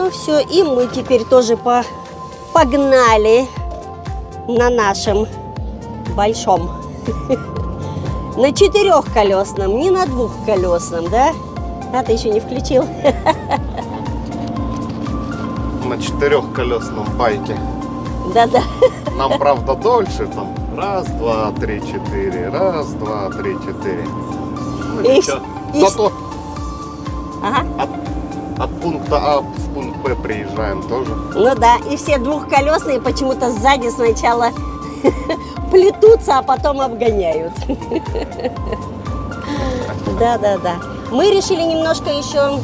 Ну все, и мы теперь тоже погнали на нашем большом. На четырехколесном, не на двухколесном, да? А ты еще не включил? На четырехколесном байке. Да-да. Нам, правда, дольше, там, раз, два, три, четыре, раз, два, три, четыре. Ну, ничего. Зато ага. от пункта А в пункт Б приезжаем тоже. Ну да, и все двухколесные почему-то сзади сначала плетутся, а потом обгоняют. Да-да-да. Мы решили немножко еще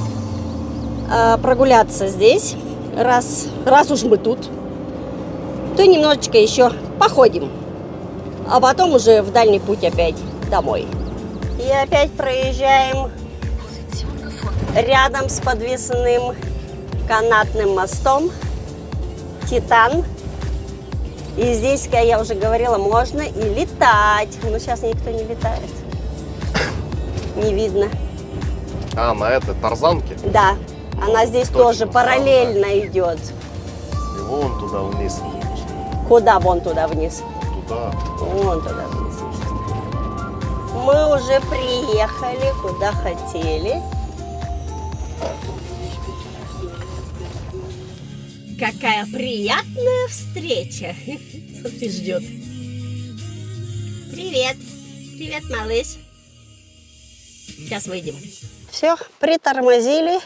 прогуляться здесь, раз уж мы тут, то немножечко еще походим, а потом уже в дальний путь опять домой. И опять проезжаем рядом с подвесным канатным мостом Титан. И здесь, как я уже говорила, можно и летать. Но сейчас никто не летает. Не видно. А, на этой тарзанке? Да, она здесь тоже параллельно идет. И вон туда вниз. Куда вон туда вниз? Туда. Вон туда вниз. Мы уже приехали, куда хотели. Какая приятная встреча. Ты ждет. Привет. Привет, малыш. Сейчас выйдем. Все, притормозили.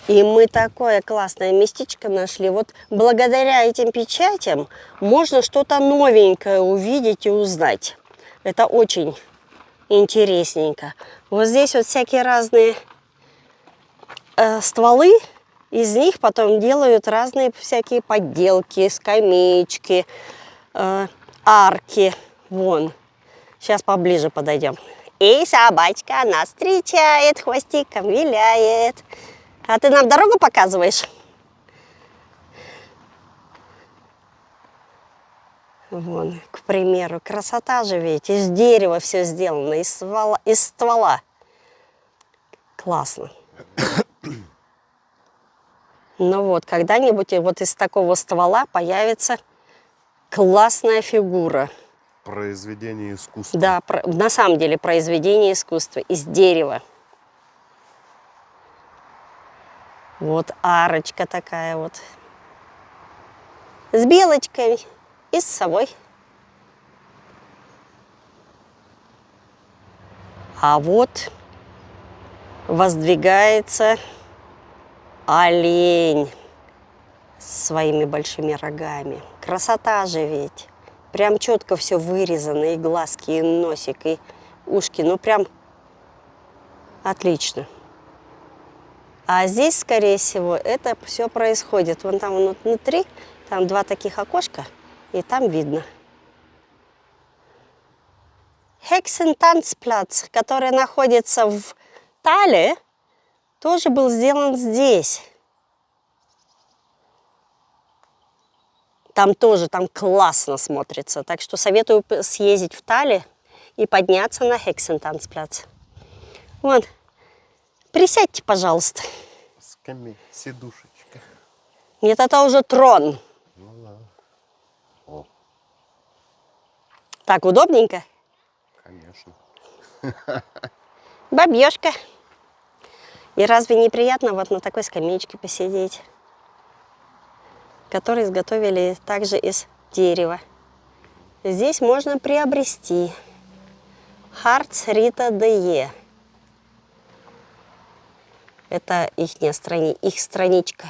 И мы такое классное местечко нашли. Вот благодаря этим печатям можно что-то новенькое увидеть и узнать. Это очень интересненько. Вот здесь вот всякие разные стволы. Из них потом делают разные всякие подделки, скамеечки, арки. Вон. Сейчас поближе подойдем. И собачка нас встречает, хвостиком виляет. А ты нам дорогу показываешь? Вон, к примеру, красота же ведь. Из дерева все сделано, из ствола. Классно. Ну вот, когда-нибудь вот из такого ствола появится классная фигура. Произведение искусства. Да, на самом деле произведение искусства из дерева. Вот арочка такая вот. С белочкой и с совой. А вот воздвигается олень с своими большими рогами. Красота же ведь. Прям четко все вырезано. И глазки, и носик, и ушки. Ну прям отлично. А здесь, скорее всего, это все происходит. Вон там внутри, там два таких окошка, и там видно. Hexentanzplatz, который находится в Тале, тоже был сделан здесь. Там тоже, там классно смотрится. Так что советую съездить в Тале и подняться на Hexentanzplatz. Вон, присядьте, пожалуйста. Сидушечка. Нет, это уже трон. Ну да. О. Так, удобненько? Конечно. Бабьёшка. И разве не приятно вот на такой скамеечке посидеть, которую изготовили также из дерева. Здесь можно приобрести Harz Rita de. Это их страничка.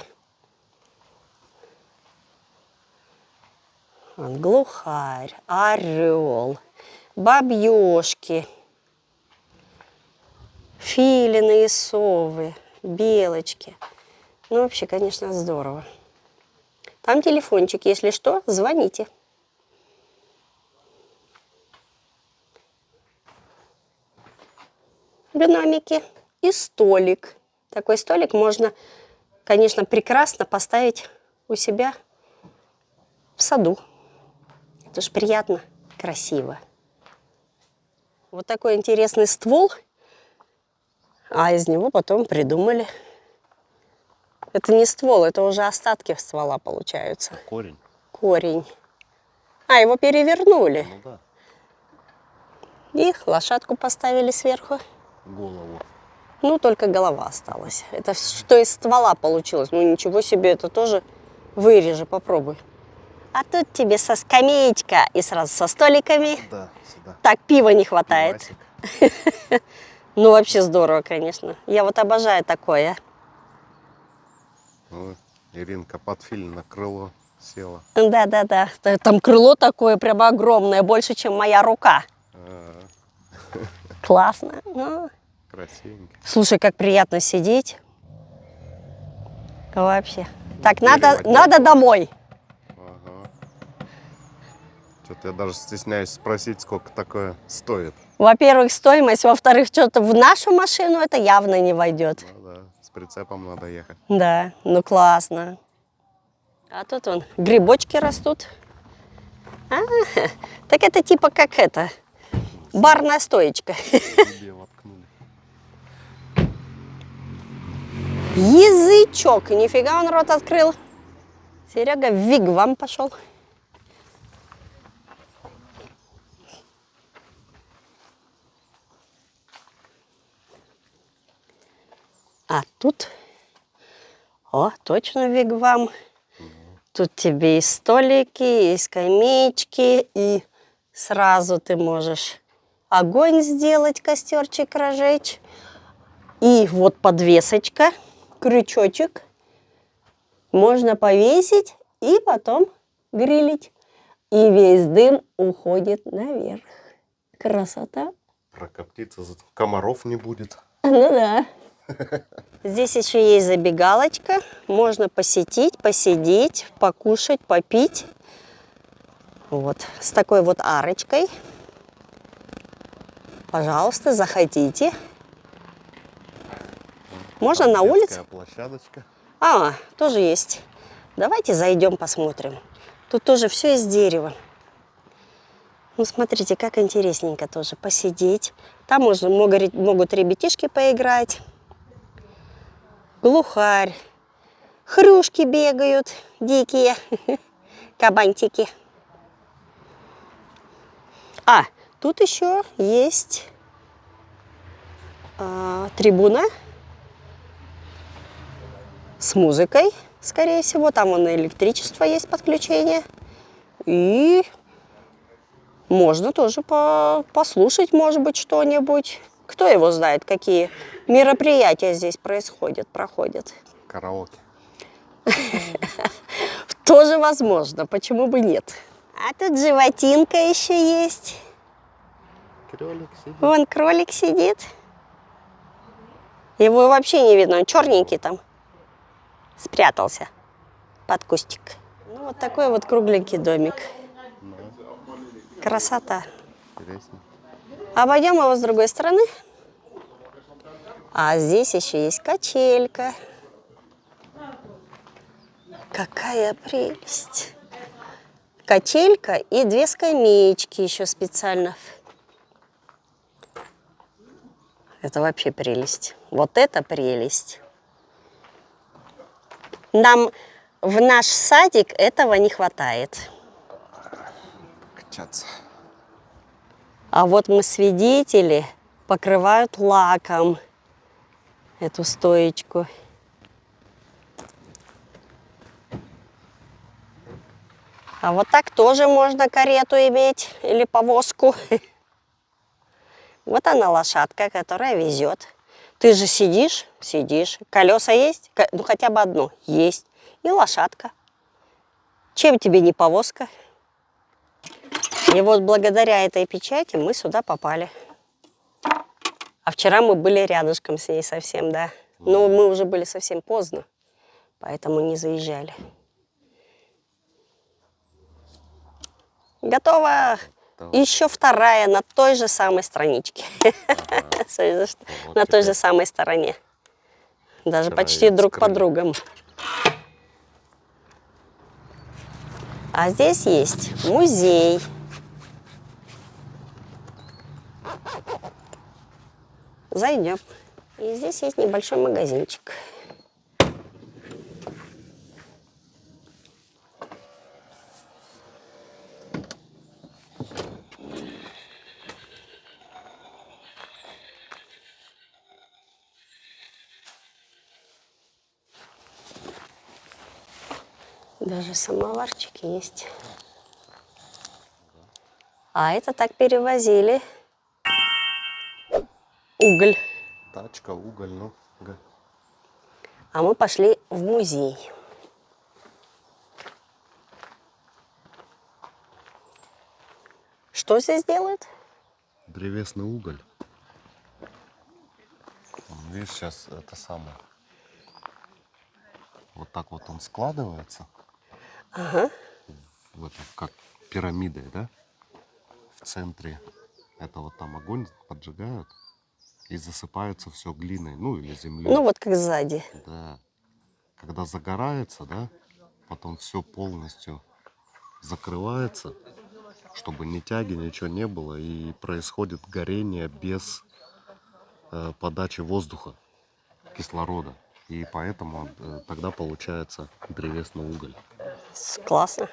Глухарь, орел, бабьёшки, филины и совы, белочки. Ну, вообще, конечно, здорово. Там телефончик, если что, звоните. Динамики и столик. Такой столик можно, конечно, прекрасно поставить у себя в саду. Это ж приятно, красиво. Вот такой интересный ствол, а из него потом придумали Это не ствол, это уже остатки ствола получаются. Корень. Корень. А, его перевернули. Ну да. И лошадку поставили сверху. Голову. Ну, только голова осталась. Это что из ствола получилось. Ну, ничего себе, это тоже вырежи, попробуй. А тут тебе со скамеечка и сразу со столиками. Да, сюда. Так, пива не хватает. Пивасик. Ну, вообще здорово, конечно. Я вот обожаю такое. Вот, Иринка под фильм на крыло села. Да-да-да. Там крыло такое прямо огромное, больше, чем моя рука. А, Классно. Ну, красивенько. слушай, как приятно сидеть. Вообще. Так, Переводить. надо домой. Ага. Что-то я даже стесняюсь спросить, сколько такое стоит. Во-первых, стоимость, во-вторых, что-то в нашу машину это явно не войдет. Ну да, с прицепом надо ехать. Да, ну классно. А тут вон грибочки растут. А, так это типа как это, барная стоечка. Себе воткнули. Язычок, нифига он рот открыл. Серега в вигвам пошел. А тут, о, точно вигвам. Тут тебе и столики, и скамеечки, и сразу ты можешь огонь сделать, костерчик разжечь. И вот подвесочка, крючочек. Можно повесить и потом грилить. И весь дым уходит наверх. Красота. Прокоптиться, зато комаров не будет. Ну да. Здесь еще есть забегалочка. Можно посетить, посидеть, покушать, попить. Вот. С такой вот арочкой. Пожалуйста, заходите. Можно на улице. Детская площадочка. А, тоже есть. Давайте зайдем, посмотрим. Тут тоже все из дерева. Ну, смотрите, как интересненько тоже посидеть. Там могут ребятишки поиграть. Глухарь. Хрюшки бегают дикие. Кабантики. А, тут еще есть трибуна с музыкой, скорее всего. Там вон электричество есть, подключение. И можно тоже послушать, может быть, что-нибудь. Кто его знает, какие мероприятия здесь проходят. Караоке. Тоже возможно, почему бы нет. А тут животинка еще есть. Кролик сидит. Вон кролик сидит. Его вообще не видно, он черненький там. Спрятался под кустик. Ну, вот такой вот кругленький домик. Красота. Интересно. Обойдем его с другой стороны. А здесь еще есть качелька. Какая прелесть. Качелька и 2 скамеечки еще специально. Это вообще прелесть. Вот это прелесть. Нам в наш садик этого не хватает. Качаться. А вот мы свидетели, покрывают лаком эту стоечку. А вот так тоже можно карету иметь или повозку. Вот она лошадка, которая везет. Ты же сидишь, колеса есть, ну хотя бы одно есть, и лошадка. Чем тебе не повозка? И вот благодаря этой печати мы сюда попали. А вчера мы были рядышком с ней совсем, да. Но мы уже были совсем поздно, поэтому не заезжали. Готово. Еще вторая на той же самой страничке. На той же самой стороне. Даже почти друг под другом. А здесь есть музей. Зайдем. И здесь есть небольшой магазинчик. Даже самоварчик есть. А это так перевозили уголь. Тачка, уголь, ну. А мы пошли в музей. Что здесь делают? Древесный уголь. Видишь, сейчас это самое. Вот так вот он складывается. Ага. Вот как пирамидой, да? В центре это вот там огонь поджигают и засыпается все глиной, ну или землей. Ну вот как сзади. Да. Когда загорается, да, потом все полностью закрывается, чтобы ни тяги, ничего не было, и происходит горение без подачи воздуха, кислорода. И поэтому тогда получается древесный уголь. Классно.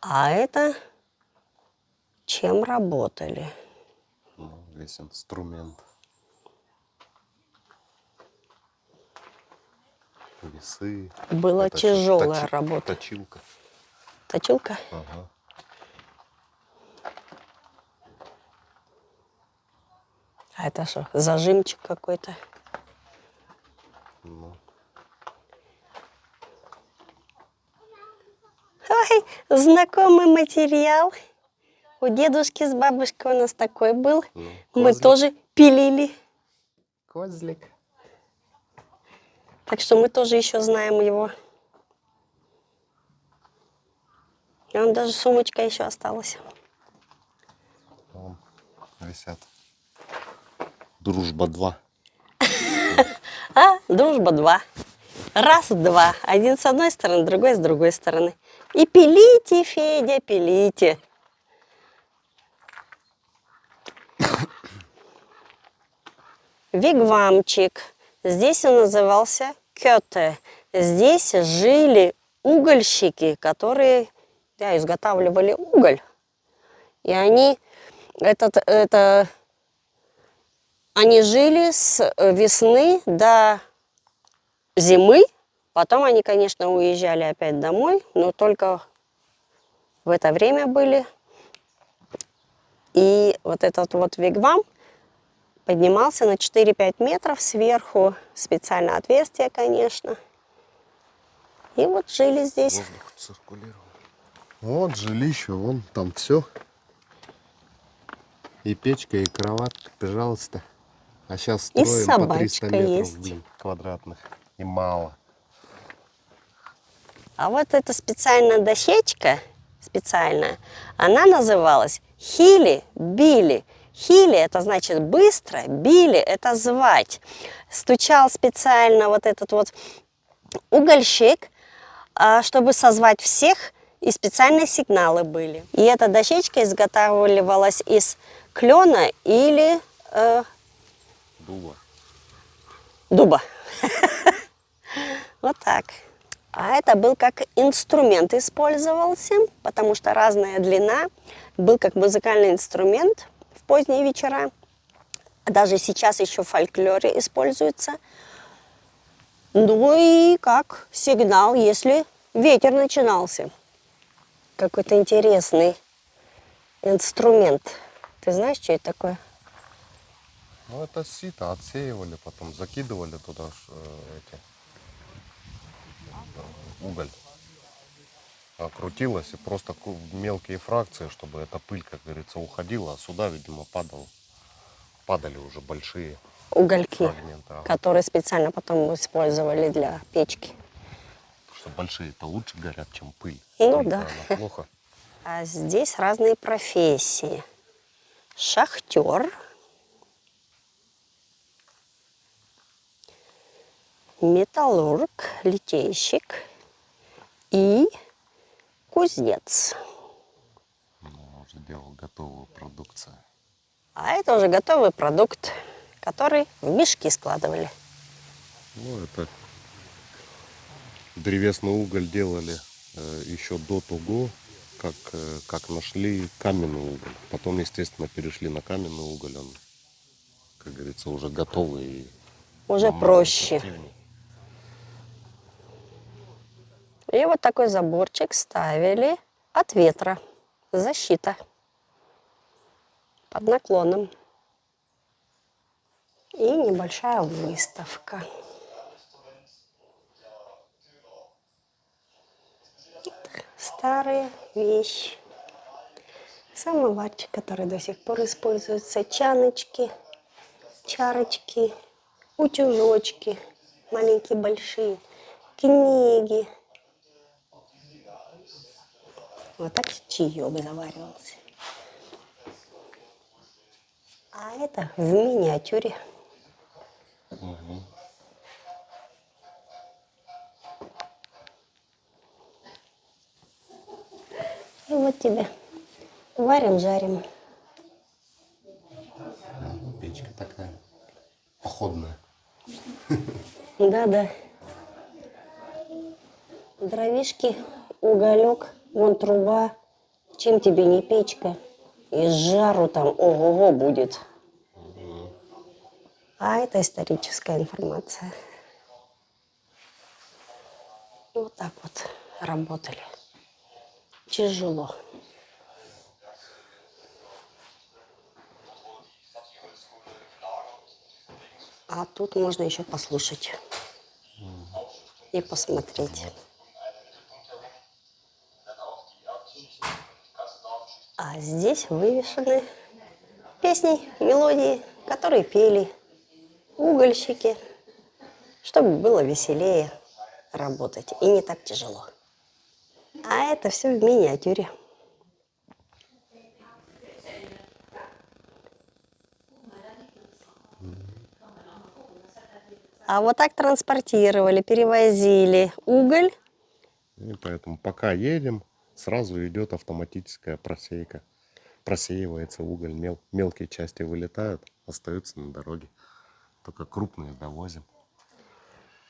А это чем работали? Ну, весь инструмент. Весы. Была Это щас тяжелая работа. точилка. Точилка? Ага. А это что, зажимчик какой-то? Ну, Ой, знакомый материал. У дедушки с бабушкой у нас такой был. ну, Мы козлик. тоже пилили. Козлик. Так что мы тоже еще знаем его. И он даже сумочка еще осталась. Вон висят. Дружба 2. А, дружба 2. Раз, два. Один с одной стороны, другой с другой стороны. И пилите, Федя, пилите. Вигвамчик. Здесь он назывался кёте. Здесь жили угольщики, которые изготавливали уголь. И они они жили с весны до зимы. Потом они, конечно, уезжали опять домой, но только в это время были. И вот этот вот вигвам поднимался на 4-5 метров сверху. Специальное отверстие, конечно. И вот жили здесь. Воздух циркулировал. Вот жилище, вон там все. И печка, и кровать, пожалуйста. А сейчас И строим по 300 собачка метров есть. блин, квадратных. И мало. А вот эта специальная дощечка, специальная, она называлась хили-били. Хили – это значит быстро, били – это звать. Стучал специально вот этот вот угольщик, чтобы созвать всех, и специальные сигналы были. И эта дощечка изготавливалась из клена или дуба. Вот так. А это был как инструмент использовался, потому что разная длина. Был как музыкальный инструмент в поздние вечера. Даже сейчас еще в фольклоре используется. Ну и как сигнал, если ветер начинался. Какой-то интересный инструмент. Ты знаешь, что это такое? Ну это сито отсеивали, потом закидывали туда уголь. Крутилось и просто мелкие фракции, чтобы эта пыль, как говорится, уходила, а сюда, видимо, падали уже большие Угольки, фрагменты. которые специально потом использовали для печки. Потому что большие-то лучше горят, чем пыль. Ну Пыль-то да. она плохо. А здесь разные профессии. Шахтер, металлург, литейщик и кузнец. Ну, уже делал готовую продукцию. А это уже готовый продукт, который в мешки складывали. Ну, это древесный уголь делали еще до того, как нашли каменный уголь. Потом, естественно, перешли на каменный уголь. Он, как говорится, уже готовый. И Уже намного проще. эффективней. И вот такой заборчик ставили от ветра. Защита. Под наклоном. И небольшая выставка. Старые вещи. Самоварчик, который до сих пор используется. Чаночки, чарочки, утюжочки. Маленькие, большие. Книги. Вот так чаек заваривался. А это в миниатюре. И вот тебе. Варим, жарим. Печка такая походная. Да-да. Дровишки, уголек, вон труба. Чем тебе не печка? И жару там ого-го будет. А это историческая информация. Вот так вот работали. Тяжело. А тут можно еще послушать и посмотреть. А здесь вывешены песни, мелодии, которые пели угольщики, чтобы было веселее работать и не так тяжело. А это все в миниатюре. А вот так транспортировали, перевозили уголь. И поэтому пока едем, сразу идет автоматическая просейка. Просеивается уголь, мелкие части вылетают, остаются на дороге. Только крупные довозим.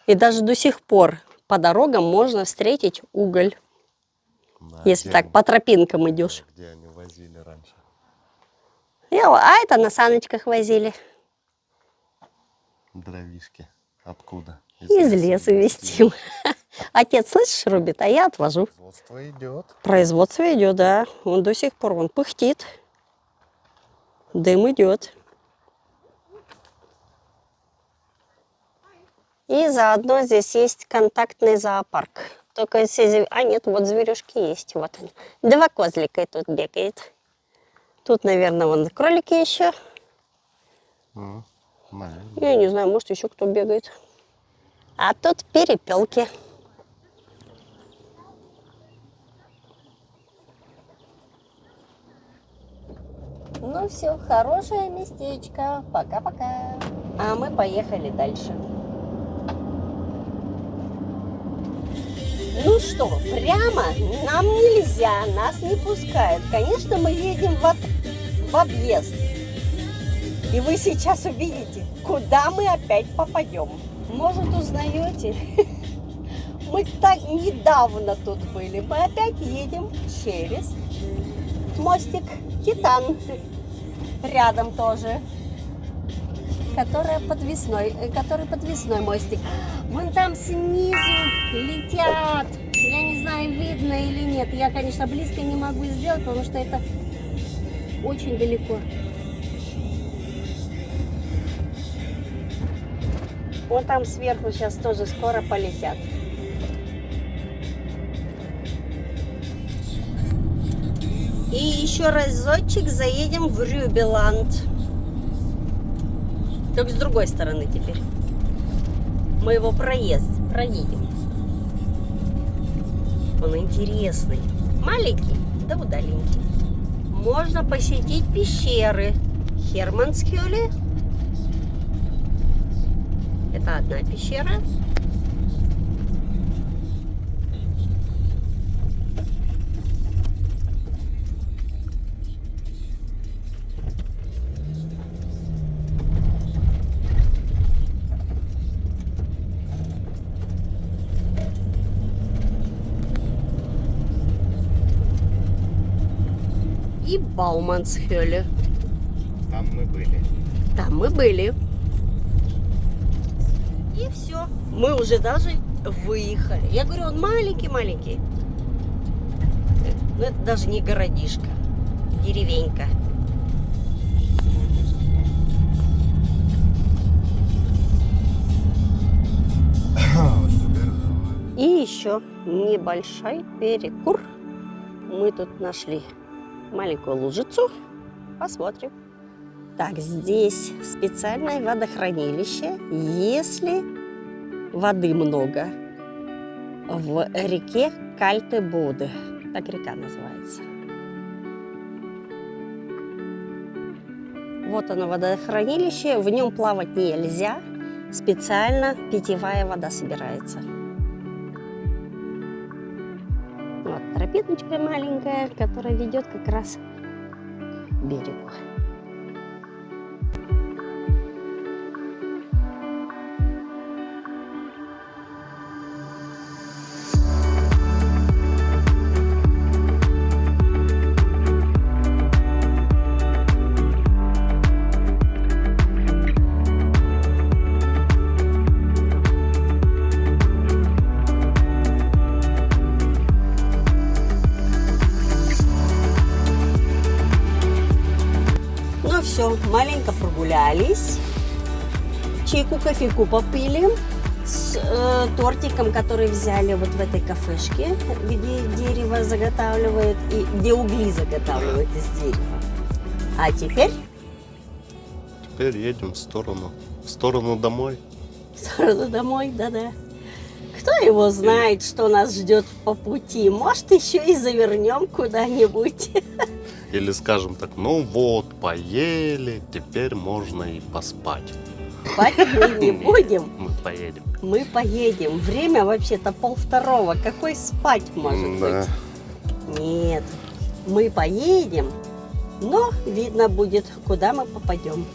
И даже до сих пор по дорогам можно встретить уголь. Да, Если так по тропинкам идешь. Где они возили раньше. А это на саночках возили. Дровишки. Откуда? Из леса везтим. Отец, слышишь, рубит, а я отвожу. Производство идет. Производство идет, да. Он до сих пор он пыхтит. Дым идет. И заодно здесь есть контактный зоопарк. Только если... А нет, вот зверюшки есть. Вот они. 2 козлика и тут бегает. Тут, наверное, вон кролики еще. Я не знаю, может еще кто бегает. А тут перепелки. Ну все, хорошее местечко. Пока-пока. А мы поехали дальше. Ну что, прямо нам нельзя, нас не пускают. Конечно, мы едем в объезд. И вы сейчас увидите, куда мы опять попадем. Может, узнаете? Мы так недавно тут были. Мы опять едем через мостик Титан. Рядом тоже. Который подвесной мостик. Вон там снизу летят. Я не знаю, видно или нет. Я, конечно, близко не могу сделать, потому что это очень далеко. Вот там сверху сейчас тоже скоро полетят. И еще разочек заедем в Рюбеланд. Только с другой стороны теперь. Мы его проедем. Он интересный. Маленький, да удаленький. Можно посетить пещеры Херманскюле. Это одна пещера. И Баумансхёле. Там мы были. Там мы были. И все. Мы уже даже выехали. Я говорю, он маленький-маленький. Ну, это даже не городишко, деревенька. И еще небольшой перекур. Мы тут нашли маленькую лужицу. Посмотрим. Так, здесь специальное водохранилище. Если воды много в реке Кальте-Боде, так река называется. Вот оно, водохранилище. В нем плавать нельзя. Специально питьевая вода собирается. Вот тропиночка маленькая, которая ведет как раз к берегу. Все, маленько прогулялись, чайку, кофейку попили с тортиком, который взяли вот в этой кафешке, где дерево заготавливает и где угли заготавливают из дерева. А теперь? Теперь едем в сторону домой. В сторону домой, да-да. Кто его знает, что нас ждет по пути? Может, еще и завернем куда-нибудь. Или скажем так, ну вот, поели, теперь можно и поспать. Спать мы не будем. Мы поедем. Мы поедем. Время вообще-то 1:30. Какой спать может быть? Нет. Мы поедем, но видно будет, куда мы попадем.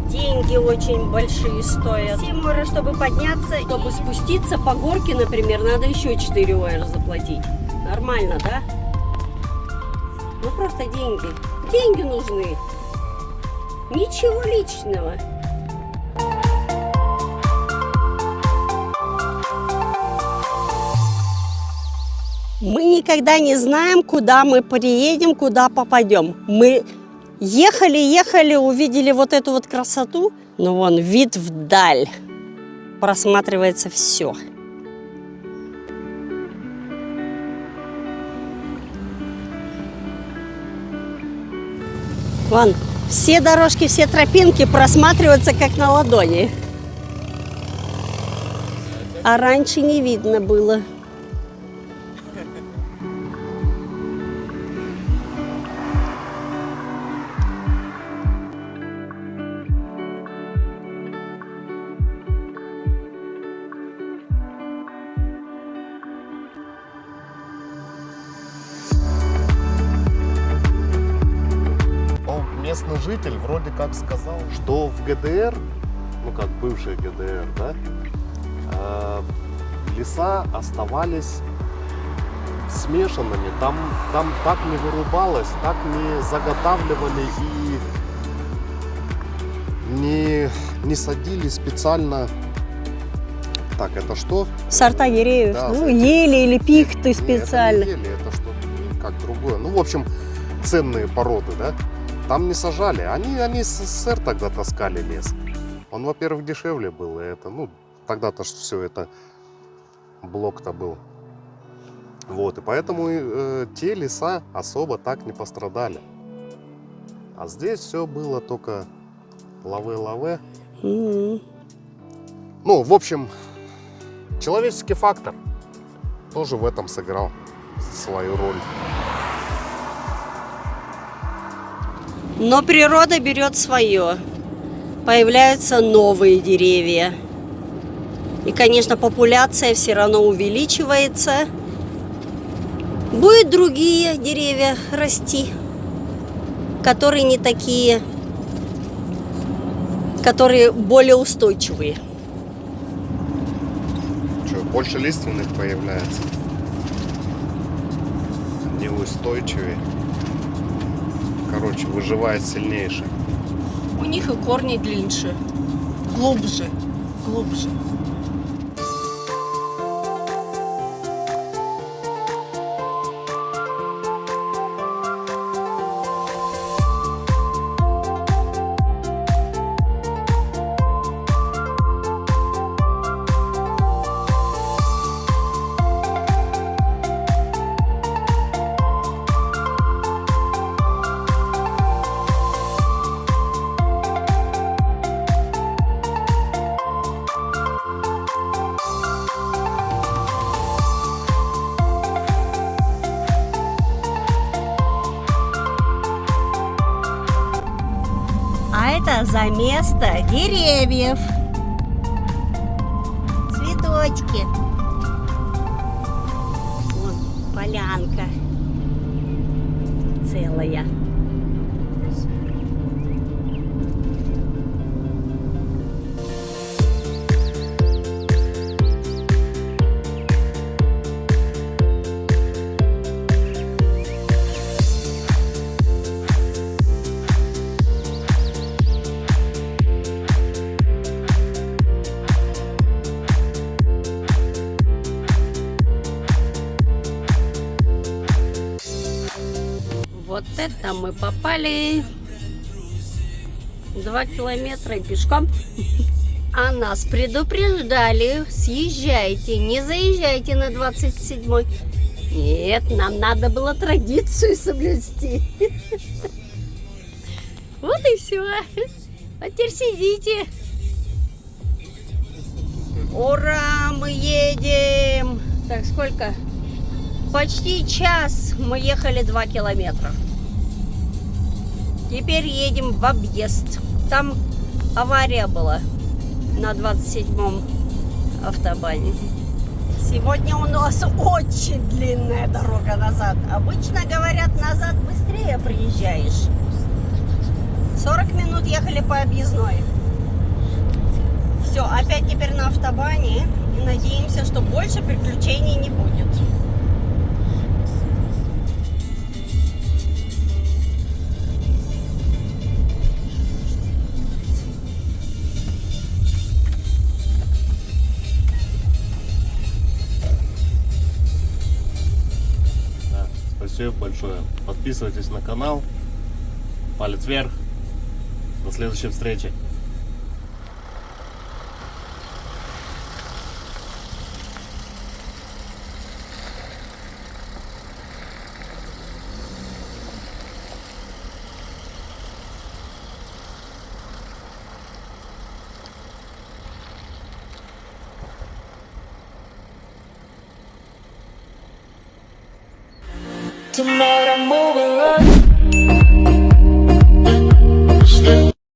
Деньги очень большие стоят. 7 евро, чтобы подняться, чтобы спуститься по горке, например, надо еще 4 евро заплатить. Нормально, да? Ну просто деньги. Деньги нужны. Ничего личного. Мы никогда не знаем, куда мы приедем, куда попадем. Мы ехали, увидели вот эту вот красоту, но вон вид вдаль, просматривается все. Вон, все дорожки, все тропинки просматриваются как на ладони. А раньше не видно было. Местный житель вроде как сказал, что в ГДР, ну как бывший ГДР, да, леса оставались смешанными, там так не вырубалось, так не заготавливали и не садили специально. Так, это что? Сорта деревьев, Да, ну, ели или пихты специально. Нет, это не ели, это что-то как другое. Ну, в общем, ценные породы, да? Там не сажали. Они с СССР тогда таскали лес. Он, во-первых, дешевле был. И это, ну, тогда-то все это блок-то был. Вот, и поэтому те леса особо так не пострадали. А здесь все было только лаве-лаве. Ну, в общем, человеческий фактор тоже в этом сыграл свою роль. Но природа берет свое. Появляются новые деревья. И, конечно, популяция все равно увеличивается. Будут другие деревья расти, которые не такие, которые более устойчивые. Что, больше лиственных появляется? Неустойчивее. Короче, выживает сильнейший. У них и корни длиннее, глубже. А это за место деревьев. Цветочки. Вон полянка целая. Вот это мы попали. 2 километра пешком. А нас предупреждали: съезжайте, не заезжайте на 27-й. Нет, нам надо было традицию соблюсти. Вот и все. А теперь сидите. Ура, мы едем. Так, сколько? Почти час мы ехали 2 километра. Теперь едем в объезд. Там авария была на 27-м автобане. Сегодня у нас очень длинная дорога назад. Обычно говорят, назад быстрее приезжаешь. 40 минут ехали по объездной. Все, опять теперь на автобане. И надеемся, что больше приключений не будет. Спасибо большое. Подписывайтесь на канал. Палец вверх. До следующей встречи. Tonight I'm moving like